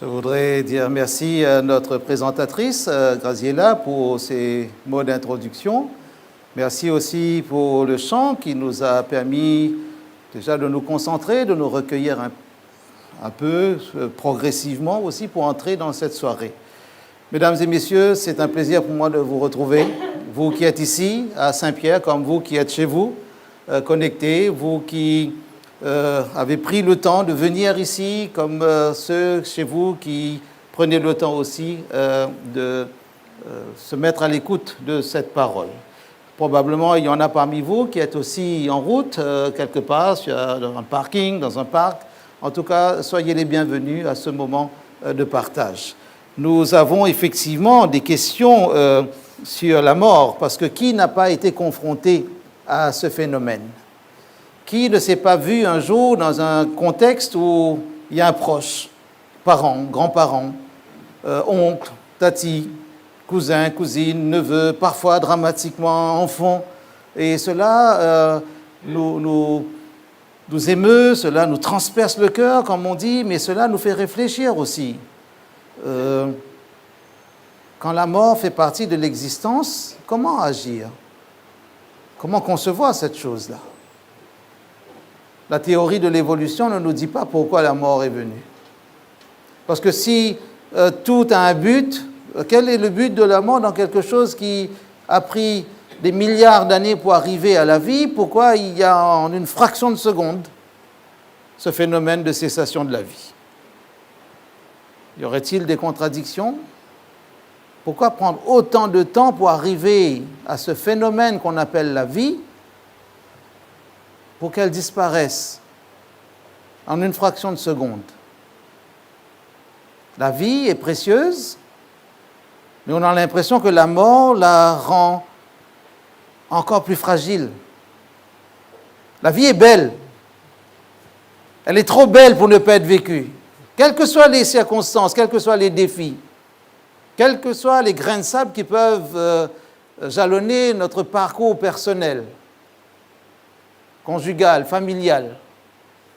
Je voudrais dire merci à notre présentatrice, Graziella, pour ses mots d'introduction. Merci aussi pour le chant qui nous a permis déjà de nous concentrer, de nous recueillir un peu progressivement aussi pour entrer dans cette soirée. Mesdames et messieurs, c'est un plaisir pour moi de vous retrouver. Vous qui êtes ici à Saint-Pierre, comme vous qui êtes chez vous, connectés, vous qui avez pris le temps de venir ici, comme ceux chez vous qui prenaient le temps aussi de se mettre à l'écoute de cette parole. Probablement, il y en a parmi vous qui êtes aussi en route, quelque part, dans un parking, dans un parc. En tout cas, soyez les bienvenus à ce moment de partage. Nous avons effectivement des questions sur la mort, parce que qui n'a pas été confronté à ce phénomène ? Qui ne s'est pas vu un jour dans un contexte où il y a un proche, parents, grands-parents, oncles, tatis, cousins, cousines, neveux, parfois dramatiquement enfants, et cela nous émeut, cela nous transperce le cœur, comme on dit, mais cela nous fait réfléchir aussi. Quand la mort fait partie de l'existence, comment agir ? Comment concevoir cette chose-là ? La théorie de l'évolution ne nous dit pas pourquoi la mort est venue. Parce que si tout a un but, quel est le but de la mort dans quelque chose qui a pris des milliards d'années pour arriver à la vie? Pourquoi il y a en une fraction de seconde ce phénomène de cessation de la vie? Y aurait-il des contradictions? Pourquoi prendre autant de temps pour arriver à ce phénomène qu'on appelle la vie, pour qu'elle disparaisse en une fraction de seconde? La vie est précieuse, mais on a l'impression que la mort la rend encore plus fragile. La vie est belle. Elle est trop belle pour ne pas être vécue. Quelles que soient les circonstances, quels que soient les défis, quels que soient les grains de sable qui peuvent jalonner notre parcours personnel, conjugal, familial.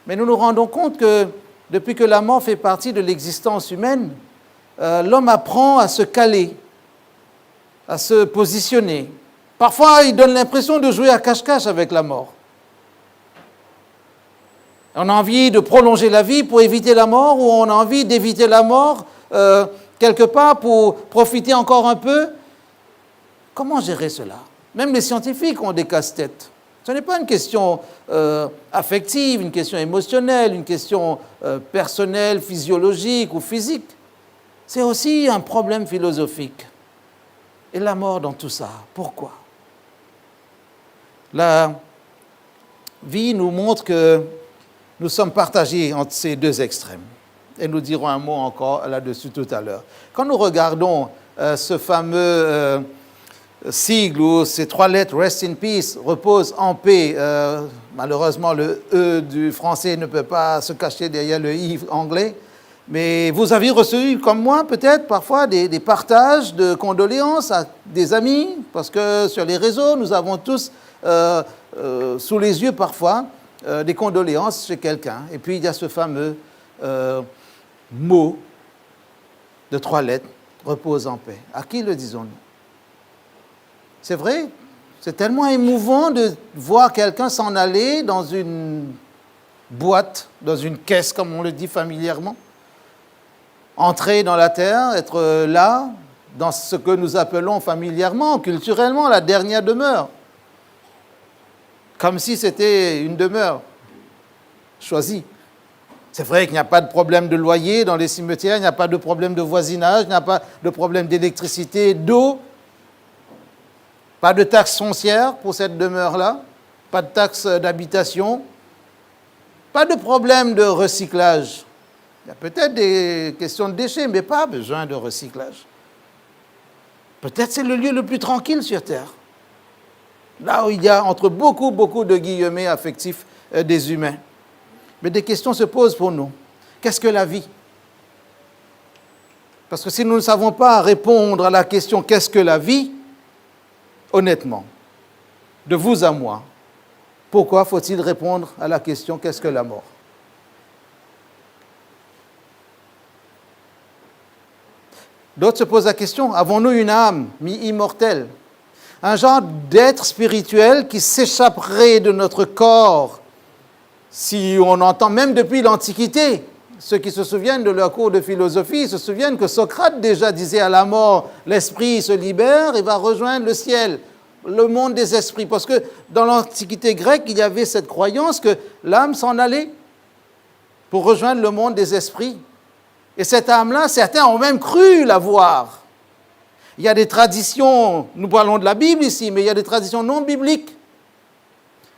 Mais nous nous rendons compte que depuis que la mort fait partie de l'existence humaine, l'homme apprend à se caler, à se positionner. Parfois, il donne l'impression de jouer à cache-cache avec la mort. On a envie de prolonger la vie pour éviter la mort, ou on a envie d'éviter la mort quelque part pour profiter encore un peu. Comment gérer cela? Même les scientifiques ont des casse-têtes. Ce n'est pas une question affective, une question émotionnelle, une question personnelle, physiologique ou physique. C'est aussi un problème philosophique. Et la mort dans tout ça, pourquoi? La vie nous montre que nous sommes partagés entre ces deux extrêmes. Et nous dirons un mot encore là-dessus tout à l'heure. Quand nous regardons ce fameux sigle où ces trois lettres, Rest in Peace, repose en paix, malheureusement le E du français ne peut pas se cacher derrière le I anglais, mais vous avez reçu, comme moi peut-être, parfois des partages de condoléances à des amis, parce que sur les réseaux, nous avons tous sous les yeux parfois des condoléances chez quelqu'un. Et puis il y a ce fameux mot de trois lettres, repose en paix. À qui le disons-nous? C'est vrai, c'est tellement émouvant de voir quelqu'un s'en aller dans une boîte, dans une caisse, comme on le dit familièrement, entrer dans la terre, être là, dans ce que nous appelons familièrement, culturellement, la dernière demeure. Comme si c'était une demeure choisie. C'est vrai qu'il n'y a pas de problème de loyer dans les cimetières, il n'y a pas de problème de voisinage, il n'y a pas de problème d'électricité, d'eau, pas de taxe foncière pour cette demeure-là, pas de taxe d'habitation, pas de problème de recyclage. Il y a peut-être des questions de déchets, mais pas besoin de recyclage. Peut-être c'est le lieu le plus tranquille sur Terre. Là où il y a entre beaucoup de guillemets affectifs des humains. Mais des questions se posent pour nous. Qu'est-ce que la vie? Parce que si nous ne savons pas répondre à la question « Qu'est-ce que la vie ?» honnêtement, de vous à moi, pourquoi faut-il répondre à la question « Qu'est-ce que la mort ?» D'autres se posent la question, avons-nous une âme mi-immortelle? Un genre d'être spirituel qui s'échapperait de notre corps, si on entend même depuis l'Antiquité. Ceux qui se souviennent de leur cours de philosophie se souviennent que Socrate déjà disait à la mort, l'esprit se libère et va rejoindre le ciel, le monde des esprits. Parce que dans l'Antiquité grecque, il y avait cette croyance que l'âme s'en allait pour rejoindre le monde des esprits. Et cette âme-là, certains ont même cru la voir. Il y a des traditions, nous parlons de la Bible ici, mais il y a des traditions non bibliques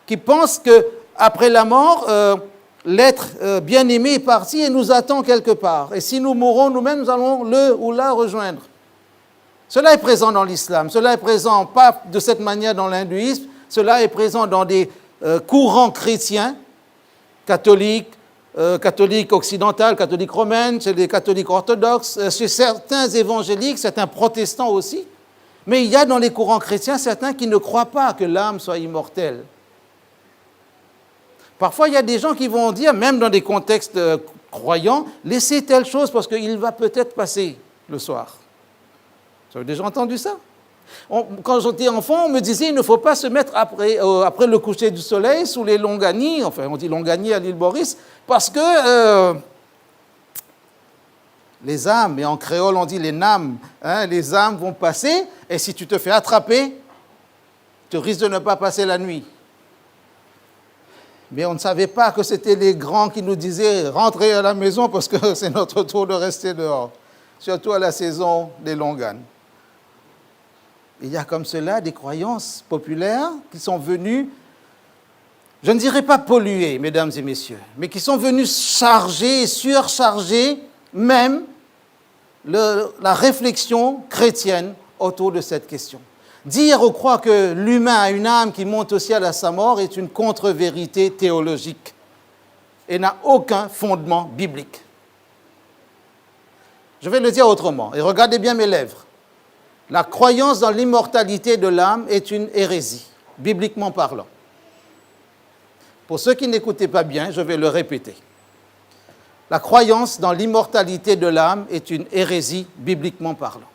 qui pensent qu'après la mort, l'être bien-aimé est parti et nous attend quelque part. Et si nous mourons nous-mêmes, nous allons le ou la rejoindre. Cela est présent dans l'islam, cela est présent pas de cette manière dans l'hindouisme, cela est présent dans des courants chrétiens, catholiques occidentales, catholiques romaines, chez les catholiques orthodoxes, chez certains évangéliques, certains protestants aussi. Mais il y a dans les courants chrétiens certains qui ne croient pas que l'âme soit immortelle. Parfois, il y a des gens qui vont dire, même dans des contextes croyants, laissez telle chose parce qu'il va peut-être passer le soir. Vous avez déjà entendu ça? Quand j'étais enfant, on me disait il ne faut pas se mettre après le coucher du soleil sous les longanies, enfin on dit longanies à l'île Maurice, parce que les âmes, et en créole on dit les names, les âmes vont passer, et si tu te fais attraper, tu risques de ne pas passer la nuit. Mais on ne savait pas que c'était les grands qui nous disaient rentrez à la maison parce que c'est notre tour de rester dehors, surtout à la saison des longanes. Il y a comme cela des croyances populaires qui sont venues, je ne dirais pas polluer, mesdames et messieurs, mais qui sont venues charger et surcharger même la réflexion chrétienne autour de cette question. Dire ou croire que l'humain a une âme qui monte au ciel à sa mort est une contre-vérité théologique et n'a aucun fondement biblique. Je vais le dire autrement, et regardez bien mes lèvres. La croyance dans l'immortalité de l'âme est une hérésie, bibliquement parlant. Pour ceux qui n'écoutaient pas bien, je vais le répéter. La croyance dans l'immortalité de l'âme est une hérésie, bibliquement parlant.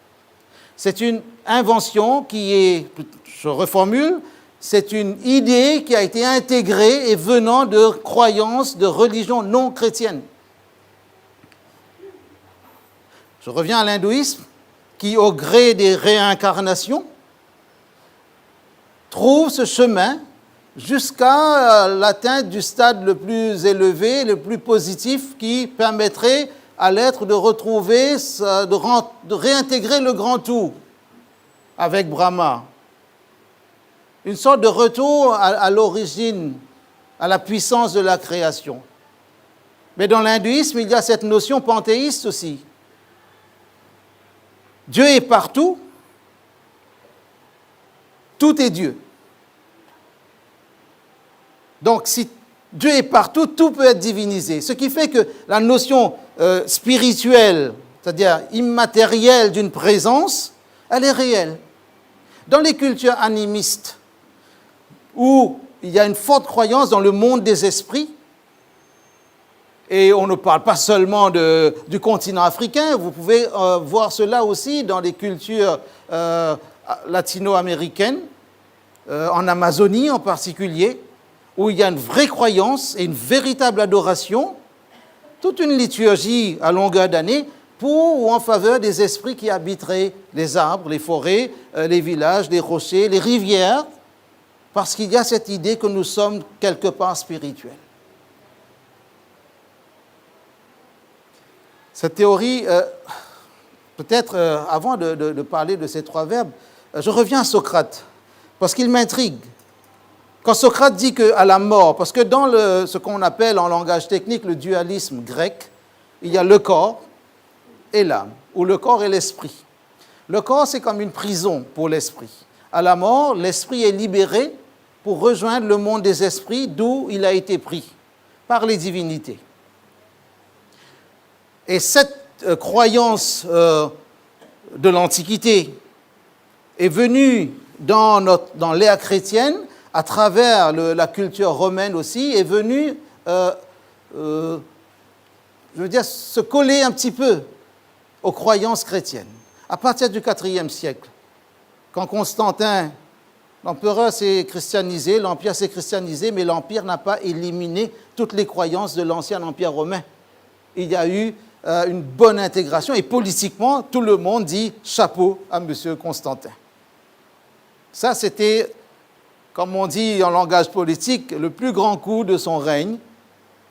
C'est une invention qui est, je reformule, c'est une idée qui a été intégrée et venant de croyances, de religions non chrétiennes. Je reviens à l'hindouisme, qui, au gré des réincarnations, trouve ce chemin jusqu'à l'atteinte du stade le plus élevé, le plus positif, qui permettrait à l'être de retrouver, de réintégrer le grand tout avec Brahma. Une sorte de retour à l'origine, à la puissance de la création. Mais dans l'hindouisme, il y a cette notion panthéiste aussi. Dieu est partout, tout est Dieu. Donc, si Dieu est partout, tout peut être divinisé. Ce qui fait que la notion spirituelle, c'est-à-dire immatérielle d'une présence, elle est réelle. Dans les cultures animistes, où il y a une forte croyance dans le monde des esprits, et on ne parle pas seulement du continent africain, vous pouvez voir cela aussi dans les cultures latino-américaines, en Amazonie en particulier, où il y a une vraie croyance et une véritable adoration, toute une liturgie à longueur d'année pour ou en faveur des esprits qui habiteraient les arbres, les forêts, les villages, les rochers, les rivières, parce qu'il y a cette idée que nous sommes quelque part spirituels. Cette théorie, peut-être avant de parler de ces trois verbes, je reviens à Socrate, parce qu'il m'intrigue. Quand Socrate dit qu'à la mort, parce que dans ce qu'on appelle en langage technique le dualisme grec, il y a le corps et l'âme, ou le corps et l'esprit. Le corps, c'est comme une prison pour l'esprit. À la mort, l'esprit est libéré pour rejoindre le monde des esprits d'où il a été pris par les divinités. Et cette croyance de l'Antiquité est venue dans l'ère chrétienne, à travers la culture romaine aussi, est venue, se coller un petit peu aux croyances chrétiennes. À partir du IVe siècle, quand Constantin, l'empereur s'est christianisé, l'Empire s'est christianisé, mais l'Empire n'a pas éliminé toutes les croyances de l'ancien Empire romain. Il y a eu une bonne intégration et politiquement, tout le monde dit chapeau à M. Constantin. Ça, c'était, comme on dit en langage politique, le plus grand coup de son règne,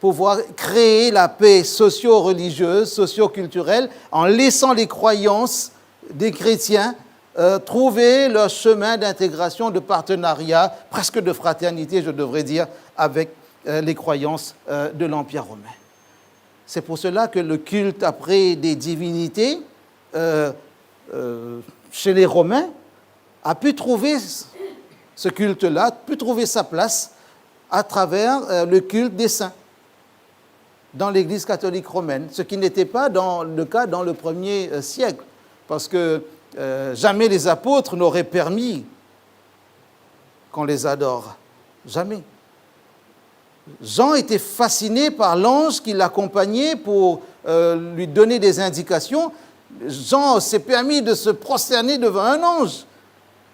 pouvoir créer la paix socio-religieuse, socio-culturelle, en laissant les croyances des chrétiens trouver leur chemin d'intégration, de partenariat, presque de fraternité, je devrais dire, avec les croyances de l'Empire romain. C'est pour cela que le culte après des divinités, chez les Romains, a pu trouver ce culte-là, pu trouver sa place à travers le culte des saints dans l'Église catholique romaine, ce qui n'était pas le cas dans le 1er siècle, parce que jamais les apôtres n'auraient permis qu'on les adore. Jamais. Jean était fasciné par l'ange qui l'accompagnait pour lui donner des indications. Jean s'est permis de se prosterner devant un ange,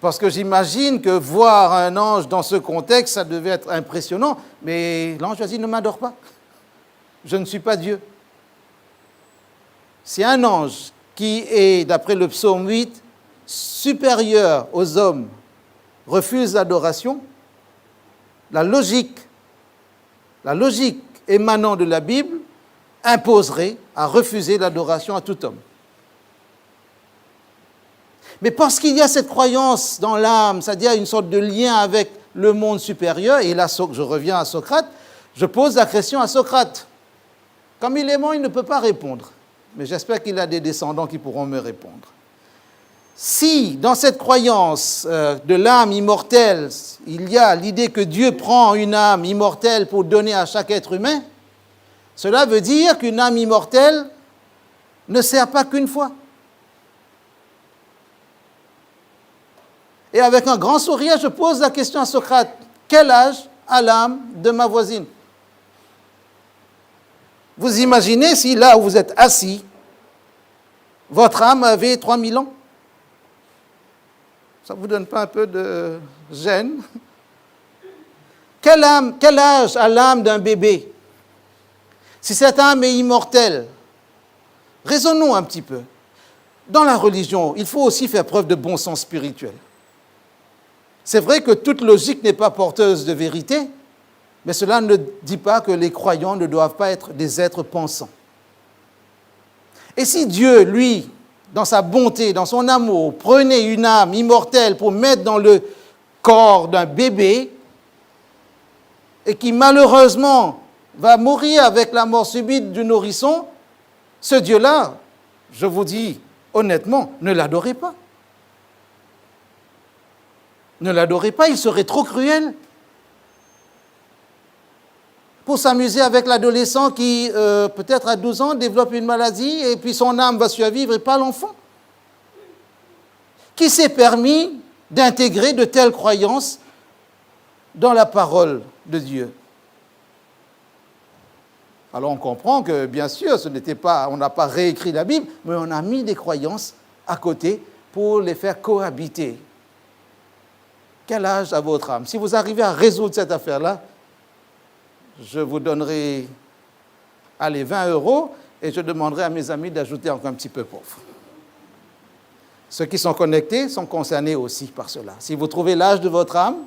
parce que j'imagine que voir un ange dans ce contexte, ça devait être impressionnant, mais l'ange a dit « Ne m'adore pas, je ne suis pas Dieu ». C'est un ange qui est, d'après le psaume 8, supérieur aux hommes, refuse l'adoration. La logique émanant de la Bible imposerait à refuser l'adoration à tout homme. Mais parce qu'il y a cette croyance dans l'âme, c'est-à-dire une sorte de lien avec le monde supérieur, et là je reviens à Socrate, je pose la question à Socrate. Comme il est mort, il ne peut pas répondre. Mais j'espère qu'il a des descendants qui pourront me répondre. Si, dans cette croyance de l'âme immortelle, il y a l'idée que Dieu prend une âme immortelle pour donner à chaque être humain, cela veut dire qu'une âme immortelle ne sert pas qu'une fois. Et avec un grand sourire, je pose la question à Socrate. Quel âge a l'âme de ma voisine ? Vous imaginez si là où vous êtes assis, votre âme avait 3000 ans ? Ça ne vous donne pas un peu de gêne ? Quel âge a l'âme d'un bébé ? Si cette âme est immortelle, raisonnons un petit peu. Dans la religion, il faut aussi faire preuve de bon sens spirituel. C'est vrai que toute logique n'est pas porteuse de vérité, mais cela ne dit pas que les croyants ne doivent pas être des êtres pensants. Et si Dieu, lui, dans sa bonté, dans son amour, prenait une âme immortelle pour mettre dans le corps d'un bébé, et qui malheureusement va mourir avec la mort subite du nourrisson, ce Dieu-là, je vous dis honnêtement, ne l'adorez pas. Ne l'adorez pas, il serait trop cruel. Pour s'amuser avec l'adolescent qui, peut-être à 12 ans, développe une maladie et puis son âme va survivre et pas l'enfant. Qui s'est permis d'intégrer de telles croyances dans la parole de Dieu? Alors on comprend que, bien sûr, on n'a pas réécrit la Bible, mais on a mis des croyances à côté pour les faire cohabiter. Quel âge a votre âme? Si vous arrivez à résoudre cette affaire-là, je vous donnerai 20 € et je demanderai à mes amis d'ajouter encore un petit peu pauvre. Ceux qui sont connectés sont concernés aussi par cela. Si vous trouvez l'âge de votre âme,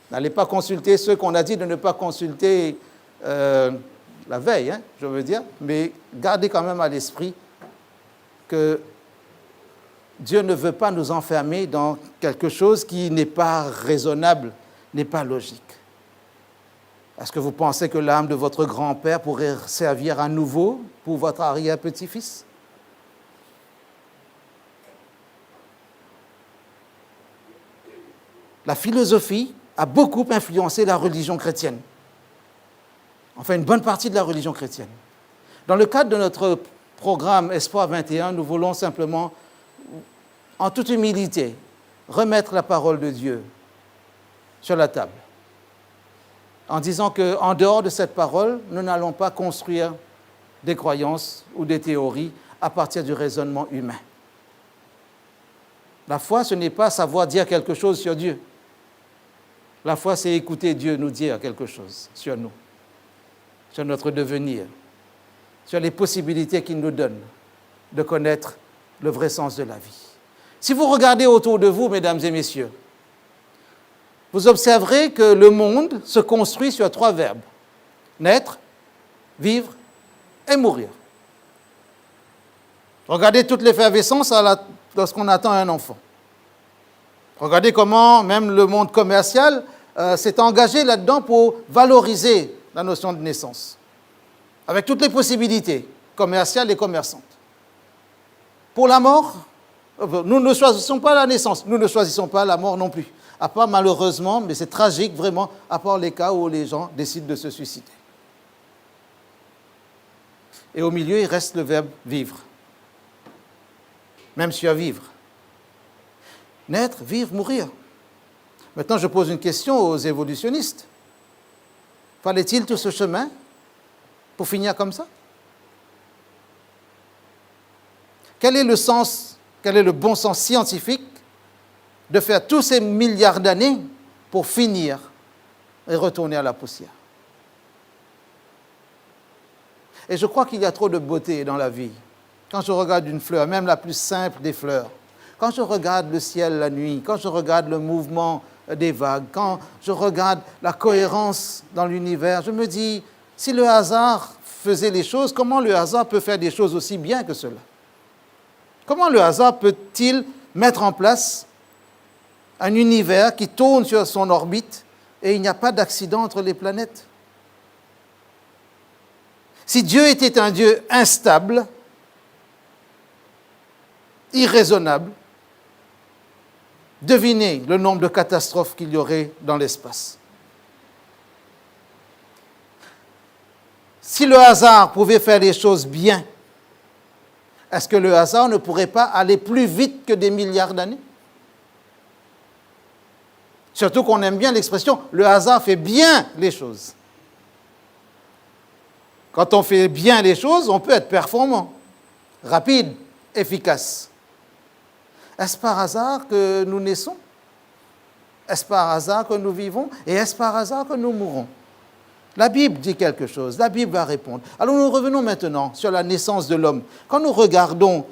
n'allez pas consulter ceux qu'on a dit de ne pas consulter la veille, je veux dire, mais gardez quand même à l'esprit que Dieu ne veut pas nous enfermer dans quelque chose qui n'est pas raisonnable, n'est pas logique. Est-ce que vous pensez que l'âme de votre grand-père pourrait servir à nouveau pour votre arrière-petit-fils? La philosophie a beaucoup influencé la religion chrétienne. Enfin, une bonne partie de la religion chrétienne. Dans le cadre de notre programme Espoir 21, nous voulons simplement, en toute humilité, remettre la parole de Dieu sur la table, en disant qu'en dehors de cette parole, nous n'allons pas construire des croyances ou des théories à partir du raisonnement humain. La foi, ce n'est pas savoir dire quelque chose sur Dieu. La foi, c'est écouter Dieu nous dire quelque chose sur nous, sur notre devenir, sur les possibilités qu'il nous donne de connaître le vrai sens de la vie. Si vous regardez autour de vous, mesdames et messieurs, vous observerez que le monde se construit sur 3 verbes: naître, vivre et mourir. Regardez toute l'effervescence lorsqu'on attend un enfant. Regardez comment même le monde commercial s'est engagé là-dedans pour valoriser la notion de naissance, avec toutes les possibilités commerciales et commerçantes. Pour la mort, nous ne choisissons pas la naissance, nous ne choisissons pas la mort non plus. À part malheureusement, mais c'est tragique vraiment, à part les cas où les gens décident de se suicider. Et au milieu, il reste le verbe vivre. Même survivre. Naître, vivre, mourir. Maintenant, je pose une question aux évolutionnistes. Fallait-il tout ce chemin pour finir comme ça? Quel est le sens, quel est le bon sens scientifique de faire tous ces milliards d'années pour finir et retourner à la poussière? Et je crois qu'il y a trop de beauté dans la vie. Quand je regarde une fleur, même la plus simple des fleurs, quand je regarde le ciel la nuit, quand je regarde le mouvement des vagues, quand je regarde la cohérence dans l'univers, je me dis, si le hasard faisait les choses, comment le hasard peut faire des choses aussi bien que cela? Comment le hasard peut-il mettre en place un univers qui tourne sur son orbite et il n'y a pas d'accident entre les planètes? Si Dieu était un Dieu instable, irraisonnable, devinez le nombre de catastrophes qu'il y aurait dans l'espace. Si le hasard pouvait faire les choses bien, est-ce que le hasard ne pourrait pas aller plus vite que des milliards d'années? Surtout qu'on aime bien l'expression « le hasard fait bien les choses ». Quand on fait bien les choses, on peut être performant, rapide, efficace. Est-ce par hasard que nous naissons? Est-ce par hasard que nous vivons? Et est-ce par hasard que nous mourrons? La Bible dit quelque chose, la Bible va répondre. Alors nous revenons maintenant sur la naissance de l'homme. Quand nous regardons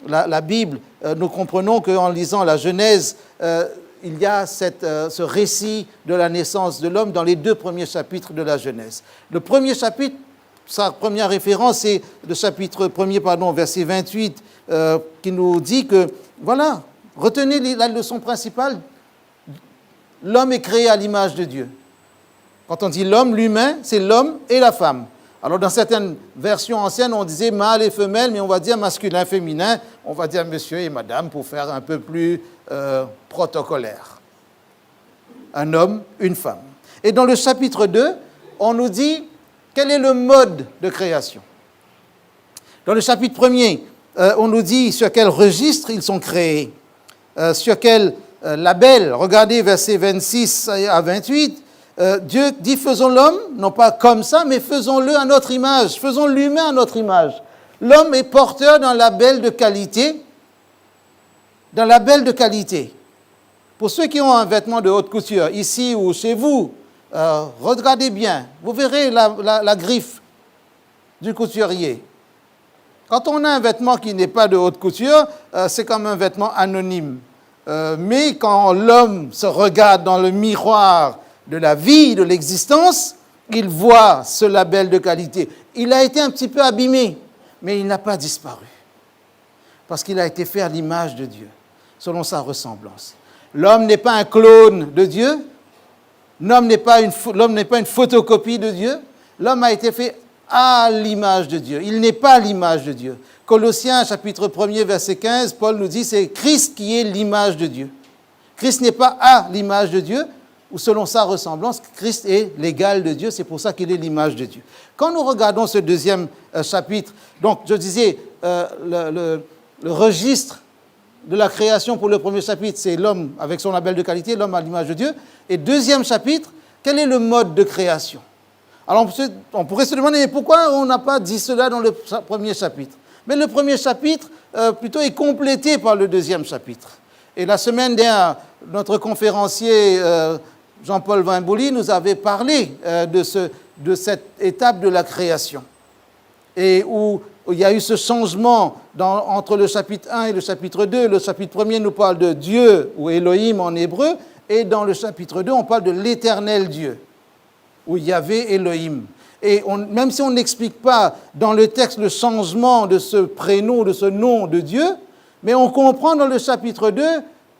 la Bible, nous comprenons qu'en lisant la Genèse, il y a ce récit de la naissance de l'homme dans les 2 premiers chapitres de la Genèse. Le premier chapitre, sa première référence, c'est le chapitre 1er, verset 28, qui nous dit que, voilà, retenez la leçon principale, l'homme est créé à l'image de Dieu. Quand on dit l'homme, l'humain, c'est l'homme et la femme. Alors, dans certaines versions anciennes, on disait mâle et femelle, mais on va dire masculin, féminin, on va dire monsieur et madame pour faire un peu plus protocolaire. Un homme, une femme. Et dans le chapitre 2, on nous dit quel est le mode de création. Dans le chapitre 1er, on nous dit sur quel registre ils sont créés, sur quel label. Regardez versets 26 à 28. Dieu dit, faisons l'homme, non pas comme ça, mais faisons-le à notre image, faisons l'humain à notre image. L'homme est porteur d'un label de qualité, Pour ceux qui ont un vêtement de haute couture, ici ou chez vous, regardez bien, vous verrez la griffe du couturier. Quand on a un vêtement qui n'est pas de haute couture, c'est comme un vêtement anonyme. Mais quand l'homme se regarde dans le miroir de la vie, de l'existence, il voit ce label de qualité. Il a été un petit peu abîmé, mais il n'a pas disparu. Parce qu'il a été fait à l'image de Dieu, selon sa ressemblance. L'homme n'est pas un clone de Dieu, l'homme n'est pas une photocopie de Dieu, l'homme a été fait à l'image de Dieu. Il n'est pas l'image de Dieu. Colossiens, chapitre 1er, verset 15, Paul nous dit, c'est Christ qui est l'image de Dieu. Christ n'est pas à l'image de Dieu, ou selon sa ressemblance, Christ est l'égal de Dieu, c'est pour ça qu'il est l'image de Dieu. Quand nous regardons ce deuxième chapitre, donc je disais, le registre de la création pour le premier chapitre, c'est l'homme avec son label de qualité, l'homme à l'image de Dieu. Et deuxième chapitre, quel est le mode de création? Alors on pourrait se demander, mais pourquoi on n'a pas dit cela dans le premier chapitre? Mais le premier chapitre, plutôt, est complété par le deuxième chapitre. Et la semaine dernière, notre conférencier Jean-Paul Wimbouli nous avait parlé de cette étape de la création. Et où il y a eu ce changement entre le chapitre 1 et le chapitre 2. Le chapitre 1er nous parle de Dieu, ou Elohim en hébreu, et dans le chapitre 2, on parle de l'éternel Dieu, où Yahvé Elohim. Et même si on n'explique pas dans le texte le changement de ce prénom, de ce nom de Dieu, mais on comprend dans le chapitre 2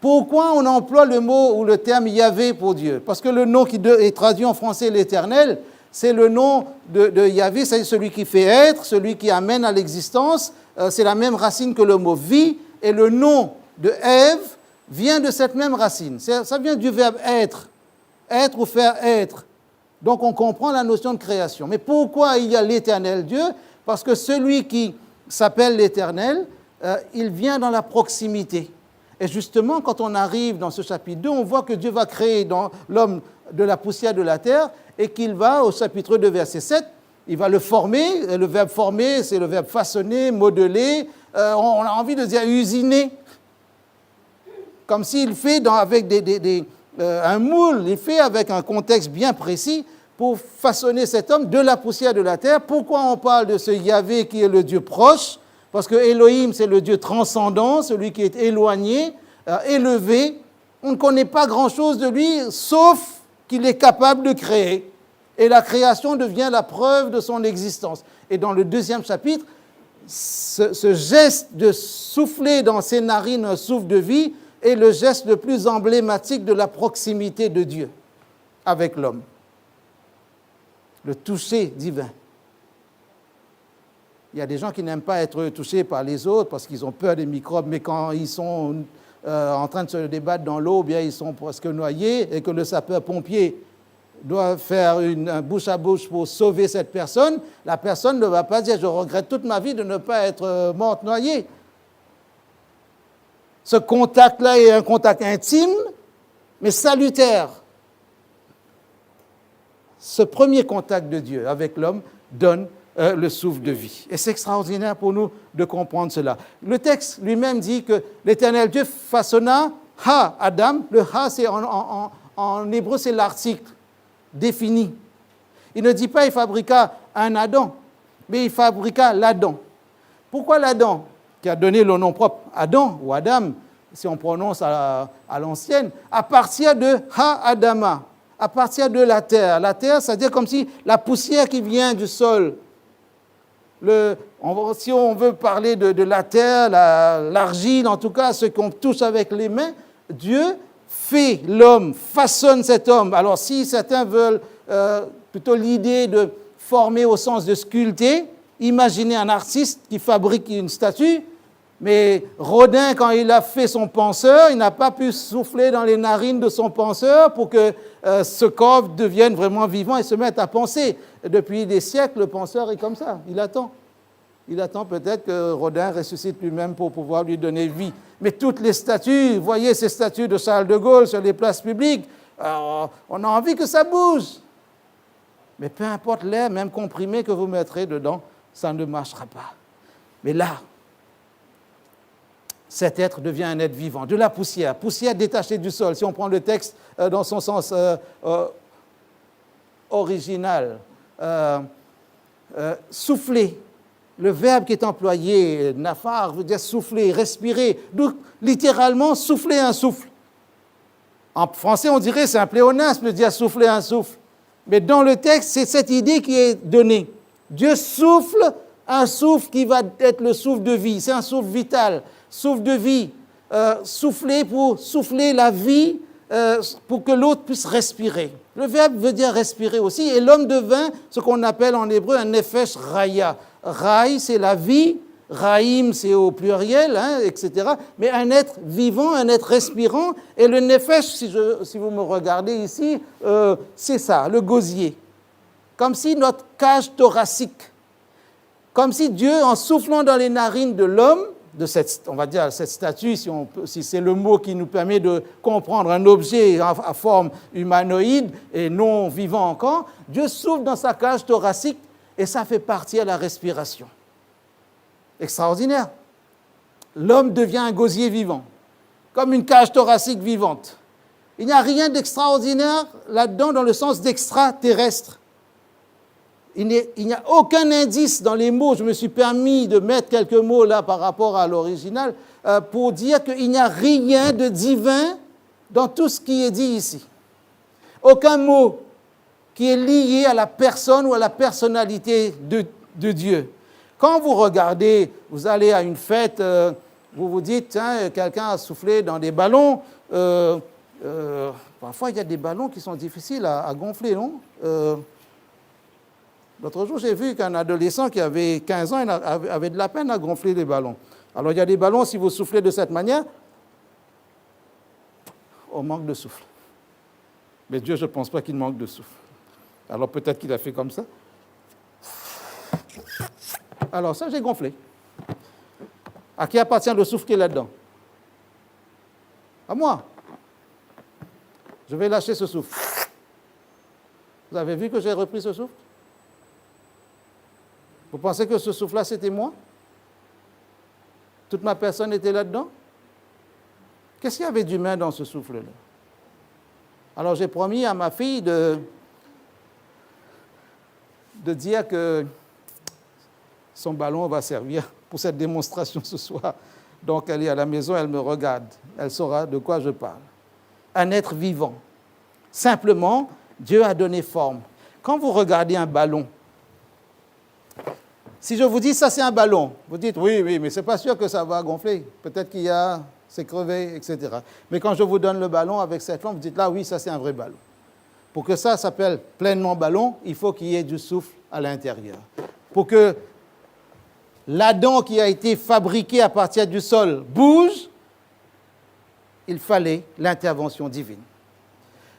pourquoi on emploie le mot ou le terme Yahvé pour Dieu. Parce que le nom qui est traduit en français l'éternel, c'est le nom de Yahvé, c'est celui qui fait être, celui qui amène à l'existence. C'est la même racine que le mot vie. Et le nom de Ève vient de cette même racine. Ça vient du verbe être. Être ou faire être. Donc on comprend la notion de création. Mais pourquoi il y a l'éternel Dieu? Parce que celui qui s'appelle l'éternel, il vient dans la proximité. Et justement, quand on arrive dans ce chapitre 2, on voit que Dieu va créer dans l'homme de la poussière de la terre et qu'il va, au chapitre 2, verset 7, il va le former. Et le verbe former, c'est le verbe façonner, modeler. On a envie de dire usiner. Comme s'il fait avec un moule, il fait avec un contexte bien précis pour façonner cet homme de la poussière de la terre. Pourquoi on parle de ce Yahvé qui est le Dieu proche? Parce que Elohim, c'est le Dieu transcendant, celui qui est éloigné, élevé. On ne connaît pas grand-chose de lui, sauf qu'il est capable de créer. Et la création devient la preuve de son existence. Et dans le deuxième chapitre, ce geste de souffler dans ses narines un souffle de vie est le geste le plus emblématique de la proximité de Dieu avec l'homme. Le toucher divin. Il y a des gens qui n'aiment pas être touchés par les autres parce qu'ils ont peur des microbes, mais quand ils sont en train de se débattre dans l'eau, bien ils sont presque noyés et que le sapeur-pompier doit faire un bouche à bouche pour sauver cette personne, la personne ne va pas dire « je regrette toute ma vie de ne pas être morte noyée ». Ce contact-là est un contact intime, mais salutaire. Ce premier contact de Dieu avec l'homme donne le souffle de vie. Et c'est extraordinaire pour nous de comprendre cela. Le texte lui-même dit que l'Éternel Dieu façonna Ha, Adam. Le Ha, c'est en hébreu, c'est l'article défini. Il ne dit pas il fabriqua un Adam, mais il fabriqua l'Adam. Pourquoi l'Adam, qui a donné le nom propre Adam ou Adam, si on prononce à l'ancienne, à partir de Ha Adama, à partir de la terre. La terre, c'est-à-dire comme si la poussière qui vient du sol. Si on veut parler de la terre, l'argile, en tout cas, ce qu'on touche avec les mains, Dieu fait l'homme, façonne cet homme. Alors si certains veulent plutôt l'idée de former au sens de sculpter, imaginez un artiste qui fabrique une statue, mais Rodin, quand il a fait son penseur, il n'a pas pu souffler dans les narines de son penseur pour que ce corps devienne vraiment vivant et se mette à penser. Depuis des siècles, le penseur est comme ça, il attend. Il attend peut-être que Rodin ressuscite lui-même pour pouvoir lui donner vie. Mais toutes les statues, vous voyez ces statues de Charles de Gaulle sur les places publiques, on a envie que ça bouge. Mais peu importe l'air, même comprimé que vous mettrez dedans, ça ne marchera pas. Mais là, cet être devient un être vivant, de la poussière détachée du sol. Si on prend le texte dans son sens original, souffler, le verbe qui est employé, nafar, veut dire souffler, respirer, donc littéralement souffler un souffle. En français, on dirait c'est un pléonasme de dire souffler un souffle. Mais dans le texte, c'est cette idée qui est donnée. Dieu souffle un souffle qui va être le souffle de vie, c'est un souffle vital. Souffle de vie, souffler pour souffler la vie pour que l'autre puisse respirer. Le verbe veut dire respirer aussi, et l'homme devint ce qu'on appelle en hébreu un nefesh raya. Rai, c'est la vie, raïm, c'est au pluriel, etc. Mais un être vivant, un être respirant, et le nefesh, si vous me regardez ici, c'est ça, le gosier. Comme si notre cage thoracique, comme si Dieu, en soufflant dans les narines de l'homme, de cette, on va dire cette statue, si c'est le mot qui nous permet de comprendre un objet à forme humanoïde et non vivant encore, Dieu souffle dans sa cage thoracique et ça fait partie à la respiration. Extraordinaire. L'homme devient un gosier vivant. comme une cage thoracique vivante. Il n'y a rien d'extraordinaire là-dedans dans le sens d'extraterrestre. Il n'y a aucun indice dans les mots. Je me suis permis de mettre quelques mots là par rapport à l'original pour dire qu'il n'y a rien de divin dans tout ce qui est dit ici. Aucun mot qui est lié à la personne ou à la personnalité de Dieu. Quand vous regardez, vous allez à une fête, vous vous dites, tiens, quelqu'un a soufflé dans des ballons. Parfois, il y a des ballons qui sont difficiles à gonfler, non? L'autre jour, j'ai vu qu'un adolescent qui avait 15 ans avait de la peine à gonfler les ballons. Alors, il y a des ballons, si vous soufflez de cette manière, on manque de souffle. Mais Dieu, je ne pense pas qu'il manque de souffle. Alors, peut-être qu'il a fait comme ça. Alors, ça, j'ai gonflé. À qui appartient le souffle qui est là-dedans? À moi. Je vais lâcher ce souffle. Vous avez vu que j'ai repris ce souffle? Vous pensez que ce souffle-là, c'était moi? Toute ma personne était là-dedans? Qu'est-ce qu'il y avait d'humain dans ce souffle-là? Alors j'ai promis à ma fille de dire que son ballon va servir pour cette démonstration ce soir. Donc elle est à la maison, elle me regarde, elle saura de quoi je parle. Un être vivant. Simplement, Dieu a donné forme. Quand vous regardez un ballon, si je vous dis ça c'est un ballon, vous dites oui, mais ce n'est pas sûr que ça va gonfler. Peut-être qu'il y a, c'est crevé, etc. Mais quand je vous donne le ballon avec cette lampe, vous dites là oui, ça c'est un vrai ballon. Pour que ça s'appelle pleinement ballon, il faut qu'il y ait du souffle à l'intérieur. Pour que l'Adam qui a été fabriqué à partir du sol bouge, il fallait l'intervention divine.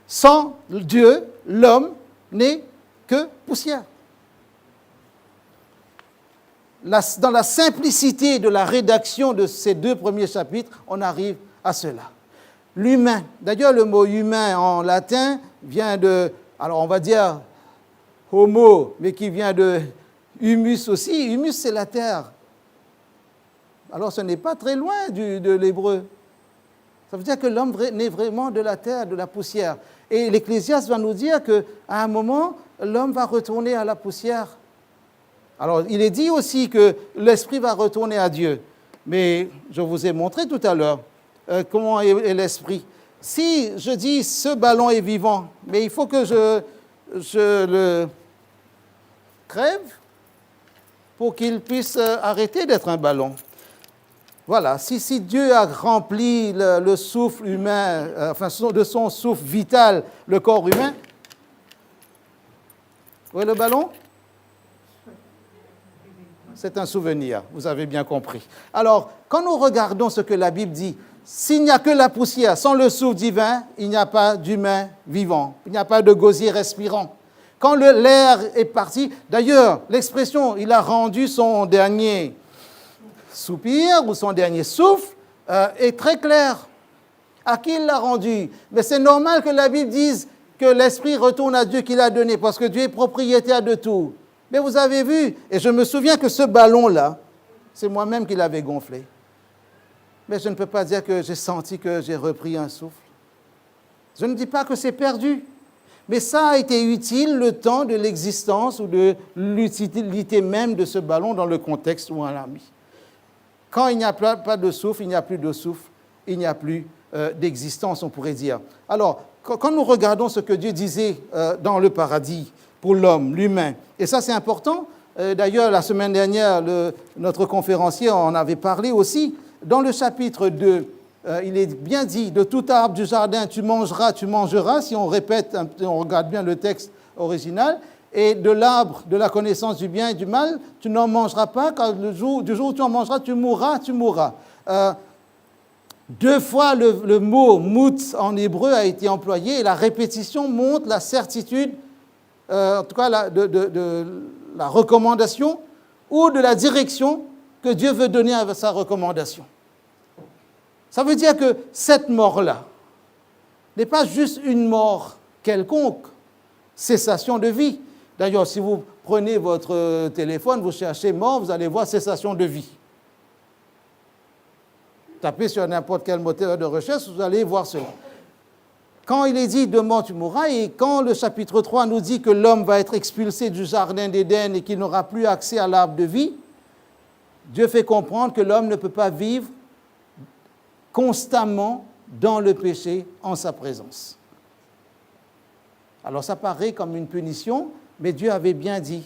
Sans Dieu, l'homme n'est que poussière. Dans la simplicité de la rédaction de ces 2 premiers chapitres, on arrive à cela. L'humain, d'ailleurs le mot humain en latin vient de, alors on va dire homo, mais qui vient de humus aussi. Humus c'est la terre. Alors ce n'est pas très loin de l'hébreu. Ça veut dire que l'homme naît vraiment de la terre, de la poussière. Et l'Ecclésiaste va nous dire qu'à un moment, l'homme va retourner à la poussière. Alors, il est dit aussi que l'esprit va retourner à Dieu. Mais je vous ai montré tout à l'heure comment est l'esprit. Si je dis ce ballon est vivant, mais il faut que je le crève pour qu'il puisse arrêter d'être un ballon. Voilà, si Dieu a rempli le souffle humain, de son souffle vital, le corps humain, où est le ballon? C'est un souvenir, vous avez bien compris. Alors, quand nous regardons ce que la Bible dit, s'il n'y a que la poussière, sans le souffle divin, il n'y a pas d'humain vivant, il n'y a pas de gosier respirant. Quand l'air est parti, d'ailleurs, l'expression « il a rendu son dernier soupir » ou son dernier souffle est très claire. À qui il l'a rendu? Mais c'est normal que la Bible dise que l'esprit retourne à Dieu qui l'a donné, parce que Dieu est propriétaire de tout. Mais vous avez vu, et je me souviens que ce ballon-là, c'est moi-même qui l'avais gonflé. Mais je ne peux pas dire que j'ai senti que j'ai repris un souffle. Je ne dis pas que c'est perdu, mais ça a été utile le temps de l'existence ou de l'utilité même de ce ballon dans le contexte où on l'a mis. Quand il n'y a pas de souffle, il n'y a plus de souffle, il n'y a plus d'existence, on pourrait dire. Alors, quand nous regardons ce que Dieu disait dans le paradis, pour l'homme, l'humain. Et ça, c'est important. D'ailleurs, la semaine dernière, notre conférencier en avait parlé aussi. Dans le chapitre 2, il est bien dit, de tout arbre du jardin, tu mangeras, si on répète, on regarde bien le texte original, et de l'arbre de la connaissance du bien et du mal, tu n'en mangeras pas, car du jour où tu en mangeras, tu mourras. 2 fois, le mot « mout » en hébreu a été employé, et la répétition montre la certitude, en tout cas de la recommandation ou de la direction que Dieu veut donner à sa recommandation. Ça veut dire que cette mort-là n'est pas juste une mort quelconque, cessation de vie. D'ailleurs, si vous prenez votre téléphone, vous cherchez mort, vous allez voir cessation de vie. tapez sur n'importe quel moteur de recherche, vous allez voir cela. Quand il est dit « demain tu mourras » et quand le chapitre 3 nous dit que l'homme va être expulsé du jardin d'Éden et qu'il n'aura plus accès à l'arbre de vie, Dieu fait comprendre que l'homme ne peut pas vivre constamment dans le péché en sa présence. Alors ça paraît comme une punition, mais Dieu avait bien dit,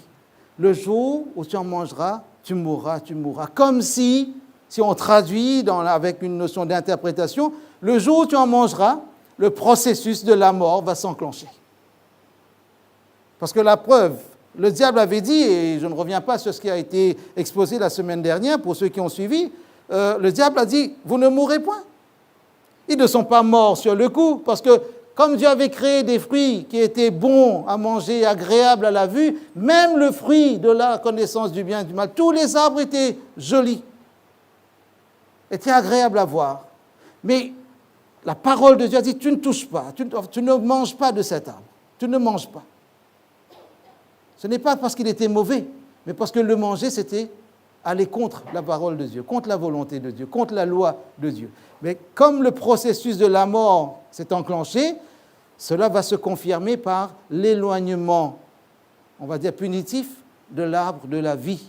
le jour où tu en mangeras, tu mourras, tu mourras. Comme si on traduit avec une notion d'interprétation, le jour où tu en mangeras, le processus de la mort va s'enclencher. Parce que la preuve, le diable avait dit, et je ne reviens pas sur ce qui a été exposé la semaine dernière pour ceux qui ont suivi, le diable a dit, vous ne mourrez point. Ils ne sont pas morts sur le coup, parce que comme Dieu avait créé des fruits qui étaient bons à manger, agréables à la vue, même le fruit de la connaissance du bien et du mal, tous les arbres étaient jolis, étaient agréables à voir. Mais la parole de Dieu a dit, tu ne touches pas, tu ne manges pas de cet arbre, tu ne manges pas. Ce n'est pas parce qu'il était mauvais, mais parce que le manger, c'était aller contre la parole de Dieu, contre la volonté de Dieu, contre la loi de Dieu. Mais comme le processus de la mort s'est enclenché, cela va se confirmer par l'éloignement, on va dire punitif, de l'arbre de la vie.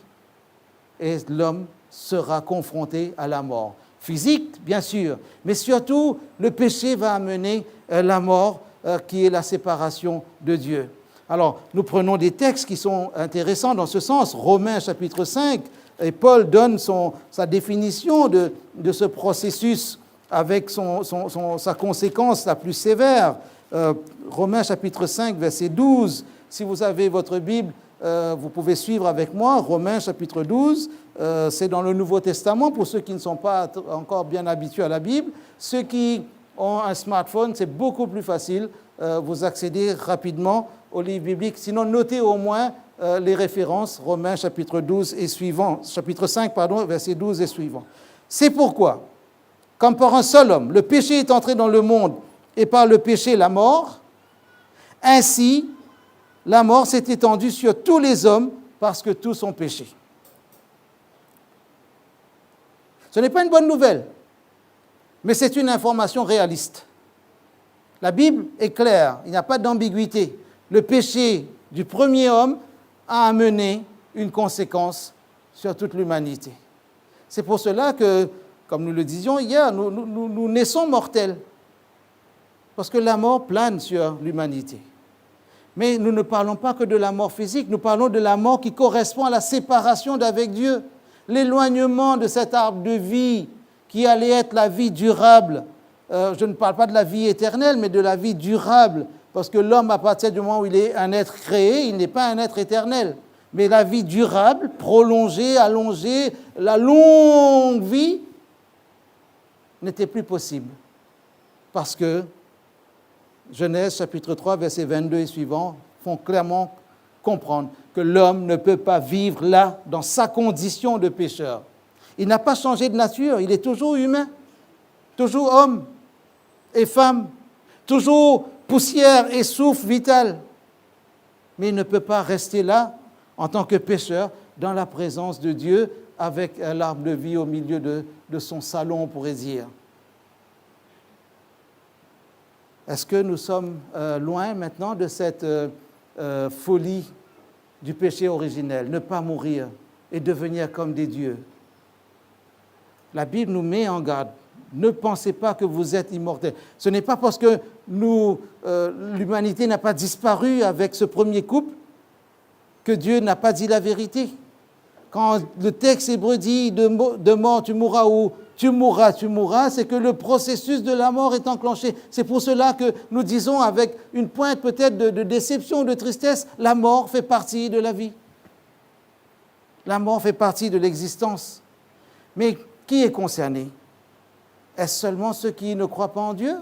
Et l'homme sera confronté à la mort. Physique, bien sûr, mais surtout, le péché va amener la mort qui est la séparation de Dieu. Alors, nous prenons des textes qui sont intéressants dans ce sens. Romains chapitre 5, et Paul donne sa définition de ce processus avec sa conséquence la plus sévère. Romains chapitre 5, verset 12. Si vous avez votre Bible, vous pouvez suivre avec moi. Romains chapitre 12, c'est dans le Nouveau Testament pour ceux qui ne sont pas encore bien habitués à la Bible. Ceux qui ont un smartphone, c'est beaucoup plus facile. Vous accédez rapidement au livre biblique. Sinon, notez au moins les références, Romains chapitre 12 et suivant, chapitre 5, pardon, verset 12 et suivant. C'est pourquoi, comme par un seul homme, le péché est entré dans le monde et par le péché la mort, ainsi la mort s'est étendue sur tous les hommes parce que tous ont péché. Ce n'est pas une bonne nouvelle, mais c'est une information réaliste. La Bible est claire, il n'y a pas d'ambiguïté. Le péché du premier homme a amené une conséquence sur toute l'humanité. C'est pour cela que, comme nous le disions hier, nous naissons mortels, parce que la mort plane sur l'humanité. Mais nous ne parlons pas que de la mort physique, nous parlons de la mort qui correspond à la séparation d'avec Dieu, l'éloignement de cet arbre de vie qui allait être la vie durable. Je ne parle pas de la vie éternelle, mais de la vie durable, parce que l'homme, à partir du moment où il est un être créé, il n'est pas un être éternel. Mais la vie durable, prolongée, allongée, la longue vie, n'était plus possible. Parce que Genèse chapitre 3, versets 22 et suivants font clairement comprendre que l'homme ne peut pas vivre là, dans sa condition de pécheur. Il n'a pas changé de nature, il est toujours humain, toujours homme et femme, toujours poussière et souffle vital. Mais il ne peut pas rester là en tant que pécheur dans la présence de Dieu avec l'arbre de vie au milieu de son salon, on pourrait dire. Est-ce que nous sommes loin maintenant de cette folie du péché originel, ne pas mourir et devenir comme des dieux? La Bible nous met en garde. Ne pensez pas que vous êtes immortels. Ce n'est pas parce que l'humanité n'a pas disparu avec ce premier couple que Dieu n'a pas dit la vérité. Quand le texte hébreu dit de mort tu mourras ou tu mourras, c'est que le processus de la mort est enclenché. C'est pour cela que nous disons avec une pointe peut-être de déception, de tristesse, la mort fait partie de la vie. La mort fait partie de l'existence. Mais qui est concerné? Est-ce seulement ceux qui ne croient pas en Dieu?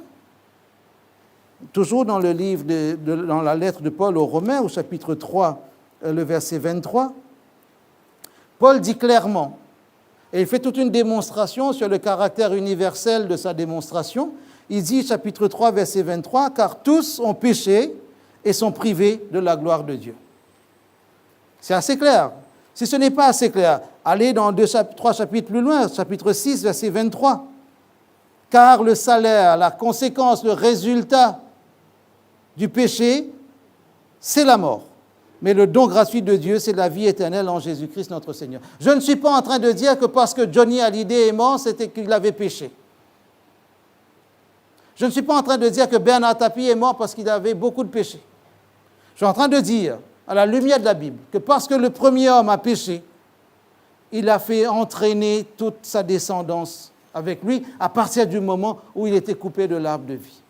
Toujours dans le livre, dans la lettre de Paul aux Romains, au chapitre 3, le verset 23, Paul dit clairement, et il fait toute une démonstration sur le caractère universel de sa démonstration, il dit, chapitre 3, verset 23, « Car tous ont péché et sont privés de la gloire de Dieu. » C'est assez clair. Si ce n'est pas assez clair, allez dans 3 chapitres plus loin, chapitre 6, verset 23. car le salaire, la conséquence, le résultat du péché, c'est la mort. Mais le don gratuit de Dieu, c'est la vie éternelle en Jésus-Christ notre Seigneur. Je ne suis pas en train de dire que parce que Johnny Hallyday est mort, c'était qu'il avait péché. Je ne suis pas en train de dire que Bernard Tapie est mort parce qu'il avait beaucoup de péchés. Je suis en train de dire, à la lumière de la Bible, que parce que le premier homme a péché, il a fait entraîner toute sa descendance avec lui à partir du moment où il était coupé de l'arbre de vie.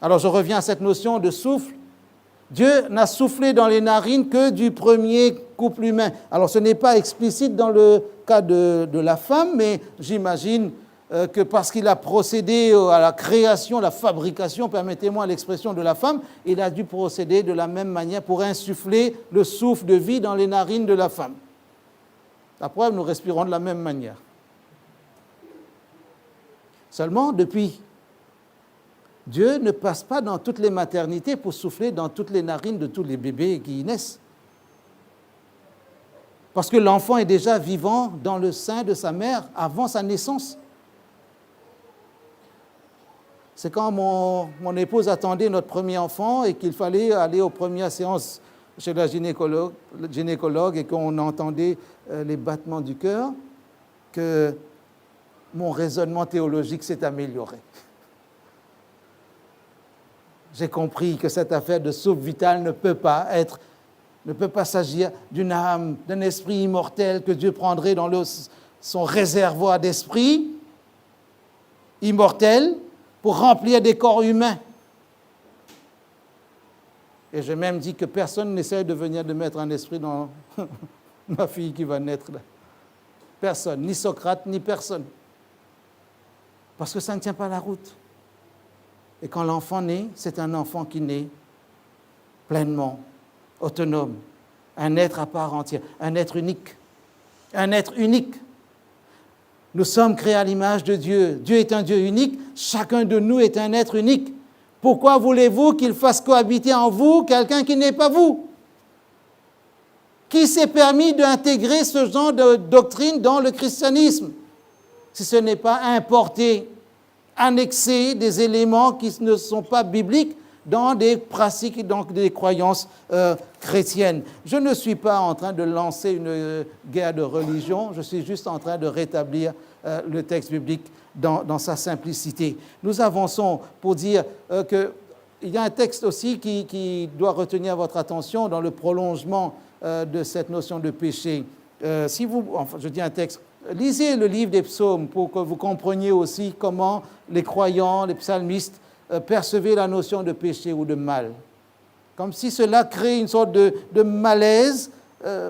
Alors je reviens à cette notion de souffle. Dieu n'a soufflé dans les narines que du premier couple humain. Alors ce n'est pas explicite dans le cas de la femme, mais j'imagine que parce qu'il a procédé à la création, la fabrication, permettez-moi l'expression de la femme, il a dû procéder de la même manière pour insuffler le souffle de vie dans les narines de la femme. La preuve, nous respirons de la même manière. Seulement, depuis, Dieu ne passe pas dans toutes les maternités pour souffler dans toutes les narines de tous les bébés qui y naissent. Parce que l'enfant est déjà vivant dans le sein de sa mère avant sa naissance. C'est quand mon épouse attendait notre premier enfant et qu'il fallait aller aux premières séances chez la gynécologue et qu'on entendait les battements du cœur que mon raisonnement théologique s'est amélioré. J'ai compris que cette affaire de souffle vital ne peut pas s'agir d'une âme, d'un esprit immortel que Dieu prendrait dans son réservoir d'esprit immortel pour remplir des corps humains. Et j'ai même dit que personne n'essaie de venir de mettre un esprit dans ma fille qui va naître là. Personne, ni Socrate, ni personne. Parce que ça ne tient pas la route. Et quand l'enfant naît, c'est un enfant qui naît pleinement, autonome, un être à part entière, un être unique. Un être unique. Nous sommes créés à l'image de Dieu. Dieu est un Dieu unique, chacun de nous est un être unique. Pourquoi voulez-vous qu'il fasse cohabiter en vous quelqu'un qui n'est pas vous? Qui s'est permis d'intégrer ce genre de doctrine dans le christianisme? Si ce n'est pas importer, annexer des éléments qui ne sont pas bibliques dans des pratiques, dans des croyances chrétiennes. Je ne suis pas en train de lancer une guerre de religion, je suis juste en train de rétablir le texte biblique dans sa simplicité. Nous avançons pour dire qu'il y a un texte aussi qui doit retenir votre attention dans le prolongement de cette notion de péché. Je dis un texte, lisez le livre des psaumes pour que vous compreniez aussi comment les croyants, les psalmistes, percevaient la notion de péché ou de mal. Comme si cela crée une sorte de malaise,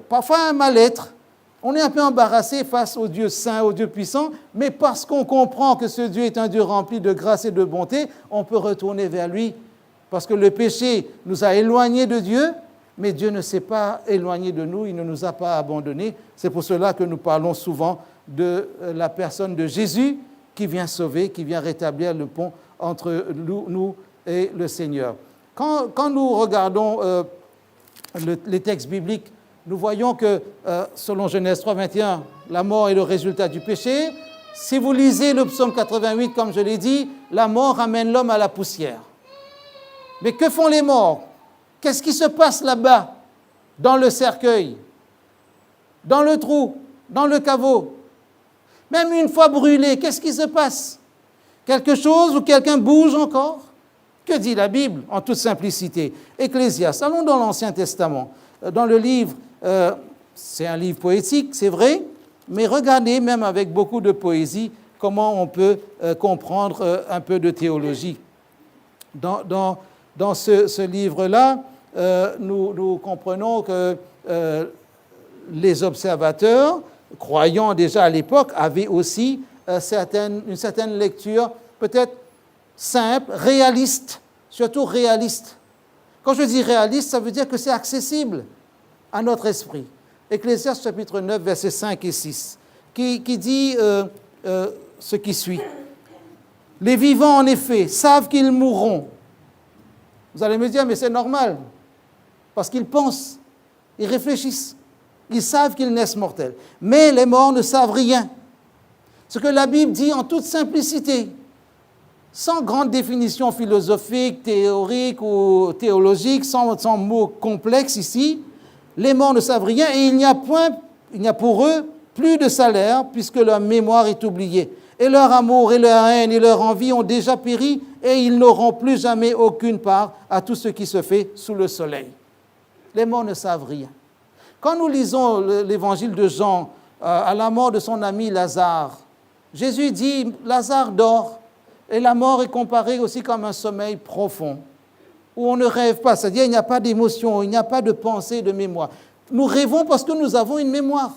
parfois un mal-être. On est un peu embarrassé face au Dieu saint, au Dieu puissant, mais parce qu'on comprend que ce Dieu est un Dieu rempli de grâce et de bonté, on peut retourner vers lui. Parce que le péché nous a éloignés de Dieu, mais Dieu ne s'est pas éloigné de nous, il ne nous a pas abandonnés. C'est pour cela que nous parlons souvent de la personne de Jésus qui vient sauver, qui vient rétablir le pont entre nous et le Seigneur. Quand nous regardons les textes bibliques, nous voyons que, selon Genèse 3, 21, la mort est le résultat du péché. Si vous lisez le psaume 88, comme je l'ai dit, la mort ramène l'homme à la poussière. Mais que font les morts? Qu'est-ce qui se passe là-bas, dans le cercueil, dans le trou, dans le caveau? Même une fois brûlé, qu'est-ce qui se passe? Quelque chose ou quelqu'un bouge encore? Que dit la Bible, en toute simplicité? Ecclésiaste, allons dans l'Ancien Testament. Dans le livre, c'est un livre poétique, c'est vrai, mais regardez, même avec beaucoup de poésie, comment on peut comprendre un peu de théologie. Dans ce livre-là, nous comprenons que les observateurs, croyants déjà à l'époque, avaient aussi une certaine lecture, peut-être simple, réaliste, surtout réaliste. Quand je dis réaliste, ça veut dire que c'est accessible à notre esprit. Ecclésiaste chapitre 9, versets 5 et 6, qui dit ce qui suit. « Les vivants, en effet, savent qu'ils mourront. » Vous allez me dire, mais c'est normal, parce qu'ils pensent, ils réfléchissent, ils savent qu'ils naissent mortels. Mais les morts ne savent rien. Ce que la Bible dit en toute simplicité, sans grande définition philosophique, théorique ou théologique, sans mots complexes ici, les morts ne savent rien et il n'y a pour eux plus de salaire puisque leur mémoire est oubliée. Et leur amour et leur haine et leur envie ont déjà péri et ils n'auront plus jamais aucune part à tout ce qui se fait sous le soleil. Les morts ne savent rien. Quand nous lisons l'évangile de Jean à la mort de son ami Lazare, Jésus dit « Lazare dort ». Et la mort est comparée aussi comme un sommeil profond, où on ne rêve pas, c'est-à-dire il n'y a pas d'émotion, il n'y a pas de pensée, de mémoire. Nous rêvons parce que nous avons une mémoire.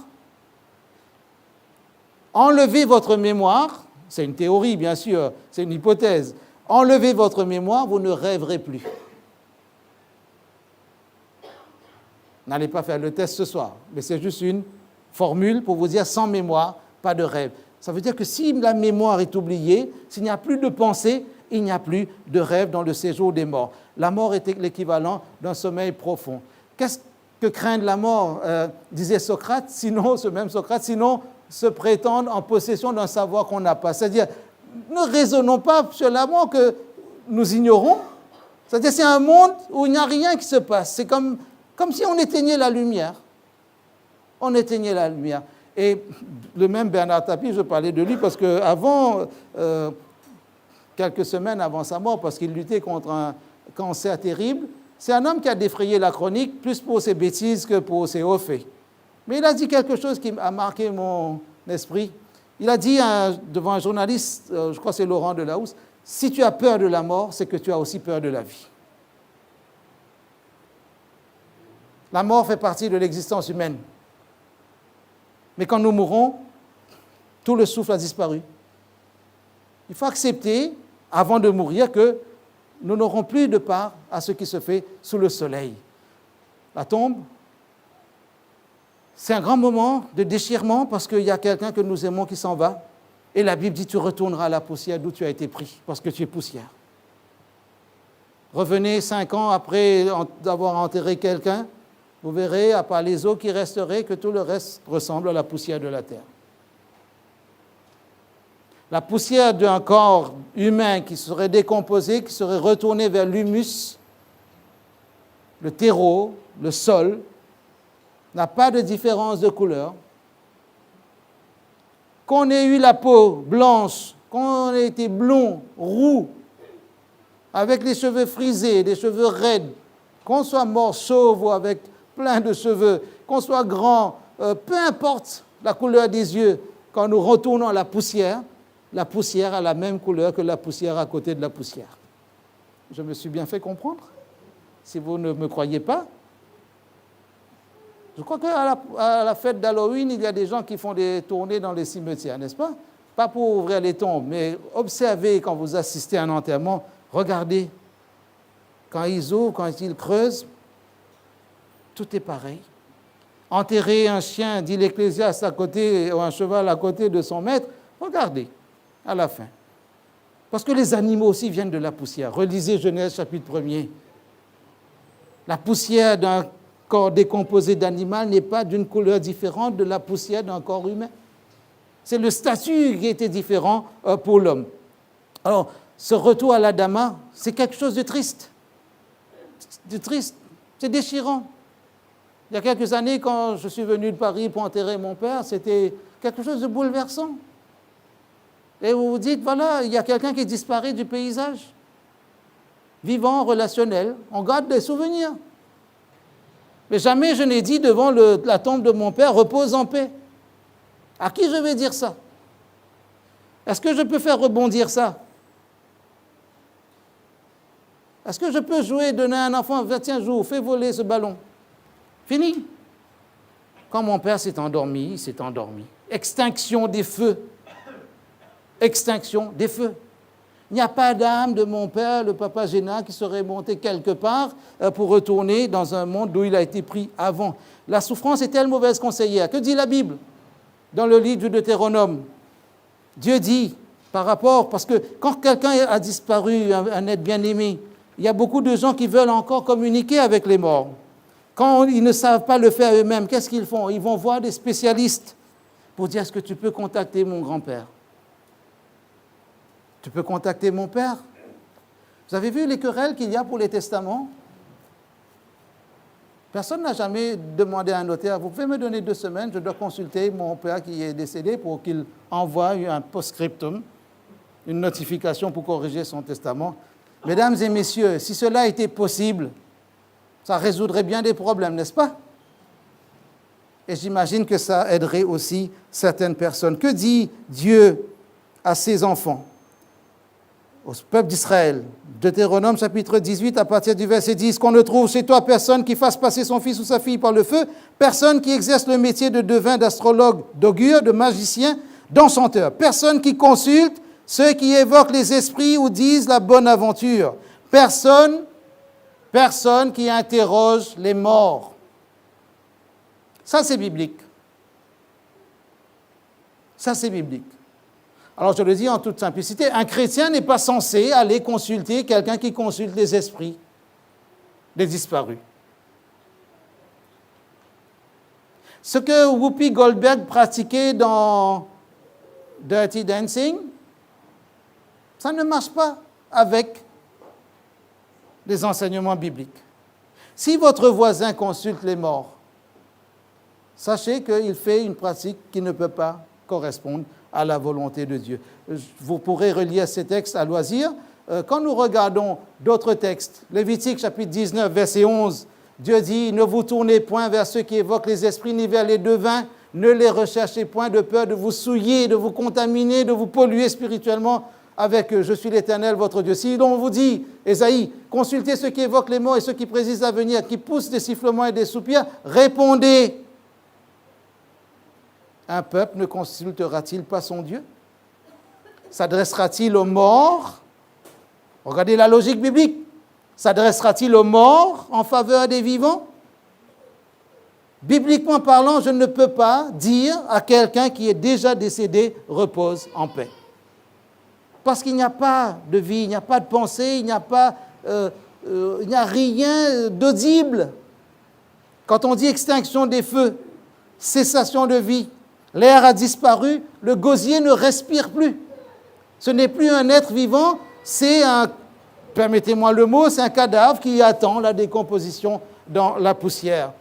Enlevez votre mémoire, c'est une théorie bien sûr, c'est une hypothèse, enlevez votre mémoire, vous ne rêverez plus. N'allez pas faire le test ce soir, mais c'est juste une formule pour vous dire sans mémoire, pas de rêve. Ça veut dire que si la mémoire est oubliée, s'il n'y a plus de pensée, il n'y a plus de rêve dans le séjour des morts. La mort est l'équivalent d'un sommeil profond. Qu'est-ce que craindre la mort, disait Socrate, sinon, ce même Socrate, sinon se prétendre en possession d'un savoir qu'on n'a pas. C'est-à-dire, ne raisonnons pas sur la mort que nous ignorons. C'est-à-dire, c'est un monde où il n'y a rien qui se passe. C'est comme si on éteignait la lumière. On éteignait la lumière. Et le même Bernard Tapie, je parlais de lui parce qu'avant, quelques semaines avant sa mort, parce qu'il luttait contre un cancer terrible, c'est un homme qui a défrayé la chronique plus pour ses bêtises que pour ses hauts faits. Mais il a dit quelque chose qui a marqué mon esprit. Il a dit devant un journaliste, je crois que c'est Laurent Delahousse, « Si tu as peur de la mort, c'est que tu as aussi peur de la vie. » La mort fait partie de l'existence humaine. Mais quand nous mourrons, tout le souffle a disparu. Il faut accepter, avant de mourir, que nous n'aurons plus de part à ce qui se fait sous le soleil. La tombe, c'est un grand moment de déchirement parce qu'il y a quelqu'un que nous aimons qui s'en va. Et la Bible dit, tu retourneras à la poussière d'où tu as été pris, parce que tu es poussière. Revenez 5 ans après avoir enterré quelqu'un, vous verrez, à part les os qui resteraient, que tout le reste ressemble à la poussière de la terre. La poussière d'un corps humain qui serait décomposé, qui serait retourné vers l'humus, le terreau, le sol, n'a pas de différence de couleur. Qu'on ait eu la peau blanche, qu'on ait été blond, roux, avec les cheveux frisés, des cheveux raides, qu'on soit mort chauve ou avec plein de cheveux, qu'on soit grand, peu importe la couleur des yeux, quand nous retournons à la poussière a la même couleur que la poussière à côté de la poussière. Je me suis bien fait comprendre? Si vous ne me croyez pas, je crois qu'à la fête d'Halloween, il y a des gens qui font des tournées dans les cimetières, n'est-ce pas? Pas pour ouvrir les tombes, mais observez quand vous assistez à un enterrement, regardez. Quand ils ouvrent, quand ils creusent, tout est pareil. Enterrer un chien, dit l'Ecclésiaste, à côté, ou un cheval à côté de son maître, regardez, à la fin. Parce que les animaux aussi viennent de la poussière. Relisez Genèse chapitre 1er. La poussière d'un corps décomposé d'animal n'est pas d'une couleur différente de la poussière d'un corps humain. C'est le statut qui était différent pour l'homme. Alors, ce retour à l'Adama, c'est quelque chose de triste. C'est déchirant. Il y a quelques années, quand je suis venu de Paris pour enterrer mon père, c'était quelque chose de bouleversant. Et vous vous dites, voilà, il y a quelqu'un qui disparaît du paysage. Vivant, relationnel, on garde des souvenirs. Mais jamais je n'ai dit devant la tombe de mon père, repose en paix. À qui je vais dire ça? Est-ce que je peux faire rebondir ça? Est-ce que je peux jouer, donner à un enfant, tiens, joue, fais voler ce ballon? Fini. Quand mon père s'est endormi, il s'est endormi. Extinction des feux. Extinction des feux. Il n'y a pas d'âme de mon père, le papa Géna, qui serait monté quelque part pour retourner dans un monde d'où il a été pris avant. La souffrance est-elle mauvaise conseillère? Que dit la Bible dans le livre du Deutéronome? Dieu dit, par rapport, parce que quand quelqu'un a disparu, un être bien-aimé, il y a beaucoup de gens qui veulent encore communiquer avec les morts. Quand ils ne savent pas le faire eux-mêmes, qu'est-ce qu'ils font? Ils vont voir des spécialistes pour dire, est-ce que tu peux contacter mon grand-père? Tu peux contacter mon père. Vous avez vu les querelles qu'il y a pour les testaments? Personne n'a jamais demandé à un notaire, vous pouvez me donner 2 semaines, je dois consulter mon père qui est décédé pour qu'il envoie un post-scriptum, une notification pour corriger son testament. Mesdames et messieurs, si cela était possible, ça résoudrait bien des problèmes, n'est-ce pas? Et j'imagine que ça aiderait aussi certaines personnes. Que dit Dieu à ses enfants, au peuple d'Israël? Deutéronome chapitre 18, à partir du verset 10, qu'on ne trouve chez toi personne qui fasse passer son fils ou sa fille par le feu, personne qui exerce le métier de devin, d'astrologue, d'augure, de magicien, d'enchanteur, personne qui consulte ceux qui évoquent les esprits ou disent la bonne aventure, personne qui interroge les morts. Ça, c'est biblique. Ça, c'est biblique. Alors, je le dis en toute simplicité, un chrétien n'est pas censé aller consulter quelqu'un qui consulte les esprits des disparus. Ce que Whoopi Goldberg pratiquait dans Dirty Dancing, ça ne marche pas avec les enseignements bibliques. Si votre voisin consulte les morts, sachez qu'il fait une pratique qui ne peut pas correspondre à la volonté de Dieu. Vous pourrez relire ces textes à loisir. Quand nous regardons d'autres textes, Lévitique chapitre 19, verset 11, Dieu dit « Ne vous tournez point vers ceux qui évoquent les esprits, ni vers les devins, ne les recherchez point de peur de vous souiller, de vous contaminer, de vous polluer spirituellement avec eux. Je suis l'Éternel, votre Dieu. » Si l'on vous dit, Ésaïe, consultez ceux qui évoquent les morts et ceux qui prédisent l'avenir, qui poussent des sifflements et des soupirs, répondez. Un peuple ne consultera-t-il pas son Dieu? S'adressera-t-il aux morts? Regardez la logique biblique. S'adressera-t-il aux morts en faveur des vivants? Bibliquement parlant, je ne peux pas dire à quelqu'un qui est déjà décédé, repose en paix. Parce qu'il n'y a pas de vie, il n'y a pas de pensée, il n'y a rien d'audible. Quand on dit extinction des feux, cessation de vie, l'air a disparu, le gosier ne respire plus. Ce n'est plus un être vivant, c'est permettez-moi le mot, c'est un cadavre qui attend la décomposition dans la poussière.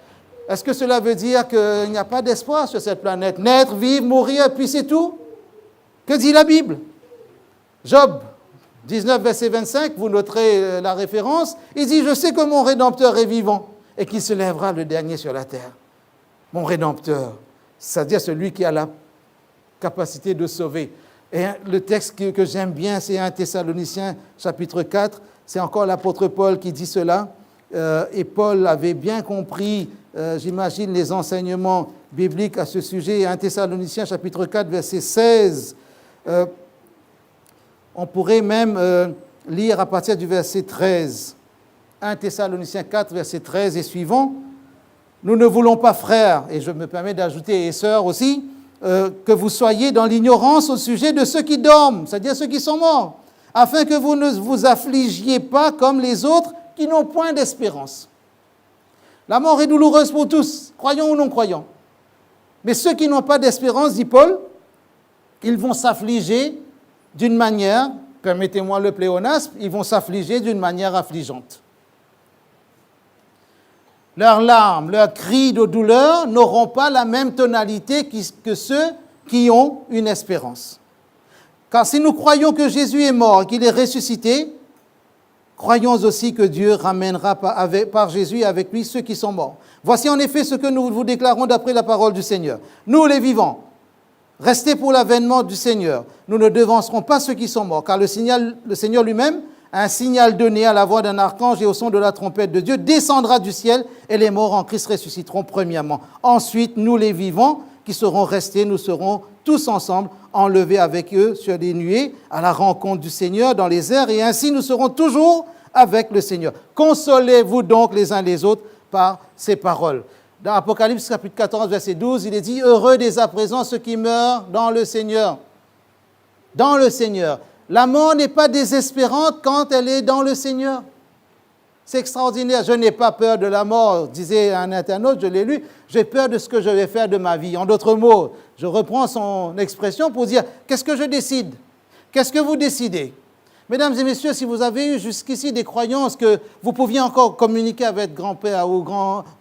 Est-ce que cela veut dire qu'il n'y a pas d'espoir sur cette planète? Naître, vivre, mourir, puis c'est tout? Que dit la Bible? Job 19, verset 25, vous noterez la référence, il dit « Je sais que mon Rédempteur est vivant et qu'il se lèvera le dernier sur la terre. » Mon Rédempteur, c'est-à-dire celui qui a la capacité de sauver. Et le texte que j'aime bien, c'est 1 Thessaloniciens, chapitre 4. C'est encore l'apôtre Paul qui dit cela. Et Paul avait bien compris, j'imagine, les enseignements bibliques à ce sujet. 1 Thessaloniciens, chapitre 4, verset 16. On pourrait même lire à partir du verset 13. 1 Thessaloniciens 4, verset 13 et suivant. Nous ne voulons pas, frères, et je me permets d'ajouter, et sœurs aussi, que vous soyez dans l'ignorance au sujet de ceux qui dorment, c'est-à-dire ceux qui sont morts, afin que vous ne vous affligiez pas comme les autres qui n'ont point d'espérance. La mort est douloureuse pour tous, croyants ou non croyants. Mais ceux qui n'ont pas d'espérance, dit Paul, ils vont s'affliger d'une manière, permettez-moi le pléonasme, ils vont s'affliger d'une manière affligeante. Leurs larmes, leurs cris de douleur n'auront pas la même tonalité que ceux qui ont une espérance. Car si nous croyons que Jésus est mort et qu'il est ressuscité, croyons aussi que Dieu ramènera par Jésus avec lui ceux qui sont morts. Voici en effet ce que nous vous déclarons d'après la parole du Seigneur. Nous les vivants, restez pour l'avènement du Seigneur. Nous ne devancerons pas ceux qui sont morts, car le Seigneur lui-même, un signal donné à la voix d'un archange et au son de la trompette de Dieu, descendra du ciel et les morts en Christ ressusciteront premièrement. Ensuite, nous les vivants qui serons restés, nous serons tous ensemble enlevés avec eux sur des nuées à la rencontre du Seigneur dans les airs et ainsi nous serons toujours avec le Seigneur. Consolez-vous donc les uns les autres par ces paroles. Dans Apocalypse chapitre 14, verset 12, il est dit « Heureux dès à présent ceux qui meurent dans le Seigneur. » Dans le Seigneur. La mort n'est pas désespérante quand elle est dans le Seigneur. C'est extraordinaire. Je n'ai pas peur de la mort, disait un internaute, je l'ai lu. J'ai peur de ce que je vais faire de ma vie. En d'autres mots, je reprends son expression pour dire, qu'est-ce que je décide? Qu'est-ce que vous décidez? Mesdames et messieurs, si vous avez eu jusqu'ici des croyances que vous pouviez encore communiquer avec votre grand-père ou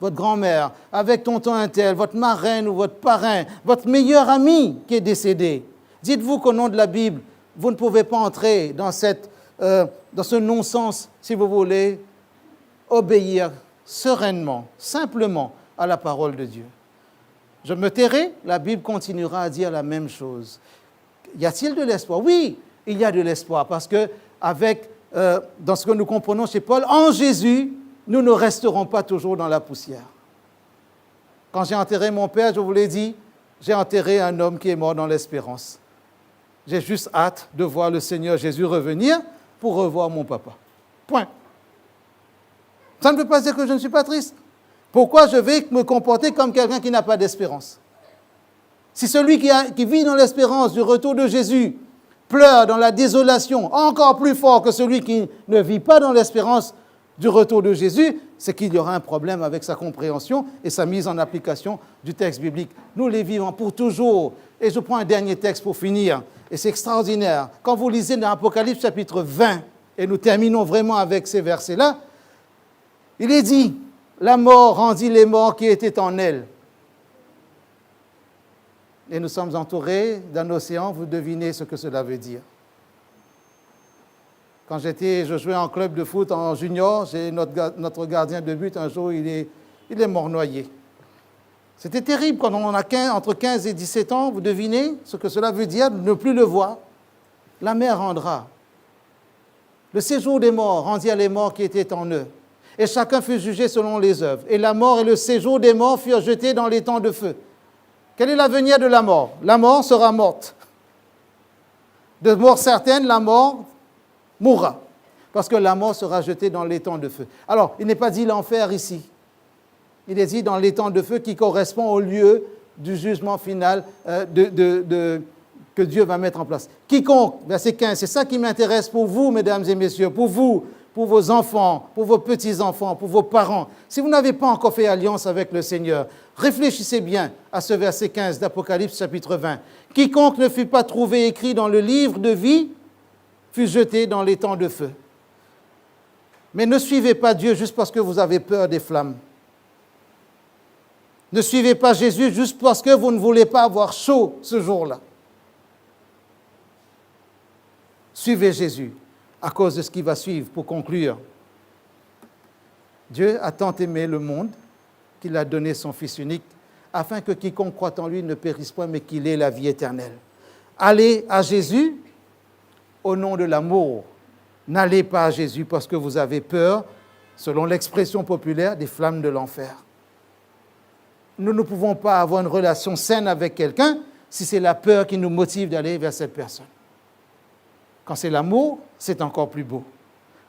votre grand-mère, avec tonton untel, votre marraine ou votre parrain, votre meilleur ami qui est décédé, dites-vous qu'au nom de la Bible, vous ne pouvez pas entrer dans ce non-sens, si vous voulez, obéir sereinement, simplement à la parole de Dieu. Je me tairai, la Bible continuera à dire la même chose. Y a-t-il de l'espoir? Oui, il y a de l'espoir, parce que dans ce que nous comprenons chez Paul, en Jésus, nous ne resterons pas toujours dans la poussière. Quand j'ai enterré mon père, je vous l'ai dit, j'ai enterré un homme qui est mort dans l'espérance. J'ai juste hâte de voir le Seigneur Jésus revenir pour revoir mon papa. Point. Ça ne veut pas dire que je ne suis pas triste. Pourquoi je vais me comporter comme quelqu'un qui n'a pas d'espérance? Si celui qui vit dans l'espérance du retour de Jésus pleure dans la désolation encore plus fort que celui qui ne vit pas dans l'espérance du retour de Jésus, c'est qu'il y aura un problème avec sa compréhension et sa mise en application du texte biblique. Nous les vivons pour toujours. Et je prends un dernier texte pour finir, et c'est extraordinaire. Quand vous lisez dans Apocalypse chapitre 20, et nous terminons vraiment avec ces versets-là, il est dit, la mort rendit les morts qui étaient en elle. Et nous sommes entourés d'un océan, vous devinez ce que cela veut dire. Quand je jouais en club de foot en junior, notre gardien de but, un jour, il est mort noyé. C'était terrible quand on a entre 15 et 17 ans, vous devinez ce que cela veut dire, ne plus le voir. La mer rendra. Le séjour des morts rendit à les morts qui étaient en eux. Et chacun fut jugé selon les œuvres. Et la mort et le séjour des morts furent jetés dans les temps de feu. Quel est l'avenir de la mort? La mort sera morte. De mort certaine, la mort mourra. Parce que la mort sera jetée dans les temps de feu. Alors, il n'est pas dit l'enfer ici. Il est dit dans les temps de feu qui correspond au lieu du jugement final que Dieu va mettre en place. Quiconque, verset 15, c'est ça qui m'intéresse pour vous, mesdames et messieurs, pour vous, pour vos enfants, pour vos petits-enfants, pour vos parents. Si vous n'avez pas encore fait alliance avec le Seigneur, réfléchissez bien à ce verset 15 d'Apocalypse chapitre 20. Quiconque ne fut pas trouvé écrit dans le livre de vie fut jeté dans les temps de feu. Mais ne suivez pas Dieu juste parce que vous avez peur des flammes. Ne suivez pas Jésus juste parce que vous ne voulez pas avoir chaud ce jour-là. Suivez Jésus à cause de ce qui va suivre pour conclure. Dieu a tant aimé le monde qu'il a donné son Fils unique afin que quiconque croit en lui ne périsse point mais qu'il ait la vie éternelle. Allez à Jésus au nom de l'amour. N'allez pas à Jésus parce que vous avez peur, selon l'expression populaire, des flammes de l'enfer. Nous ne pouvons pas avoir une relation saine avec quelqu'un si c'est la peur qui nous motive d'aller vers cette personne. Quand c'est l'amour, c'est encore plus beau.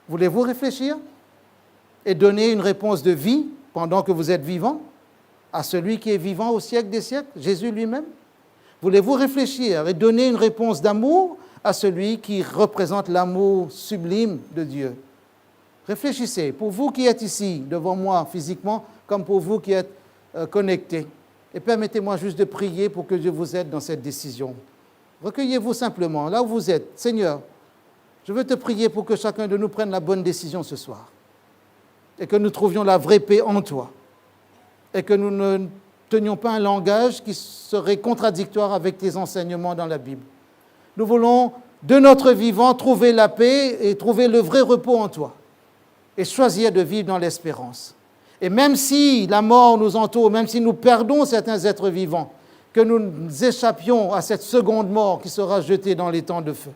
Voulez-vous réfléchir et donner une réponse de vie pendant que vous êtes vivant à celui qui est vivant au siècle des siècles, Jésus lui-même? Voulez-vous réfléchir et donner une réponse d'amour à celui qui représente l'amour sublime de Dieu? Réfléchissez, pour vous qui êtes ici, devant moi physiquement, comme pour vous qui êtes connectés. Et permettez-moi juste de prier pour que Dieu vous aide dans cette décision. Recueillez-vous simplement, là où vous êtes. Seigneur, je veux te prier pour que chacun de nous prenne la bonne décision ce soir. Et que nous trouvions la vraie paix en toi. Et que nous ne tenions pas un langage qui serait contradictoire avec tes enseignements dans la Bible. Nous voulons, de notre vivant, trouver la paix et trouver le vrai repos en toi. Et choisir de vivre dans l'espérance. Et même si la mort nous entoure, même si nous perdons certains êtres vivants, que nous échappions à cette seconde mort qui sera jetée dans les temps de feu,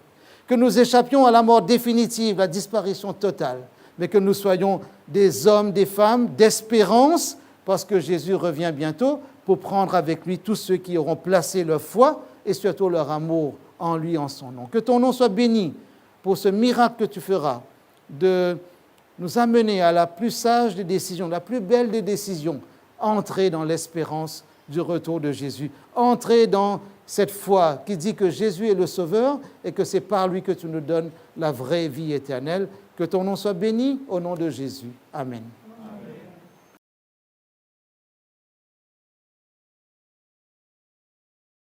que nous échappions à la mort définitive, la disparition totale, mais que nous soyons des hommes, des femmes d'espérance, parce que Jésus revient bientôt pour prendre avec lui tous ceux qui auront placé leur foi et surtout leur amour en lui, en son nom. Que ton nom soit béni pour ce miracle que tu feras de nous amener à la plus sage des décisions, la plus belle des décisions, entrer dans l'espérance du retour de Jésus, entrer dans cette foi qui dit que Jésus est le Sauveur et que c'est par lui que tu nous donnes la vraie vie éternelle. Que ton nom soit béni au nom de Jésus. Amen.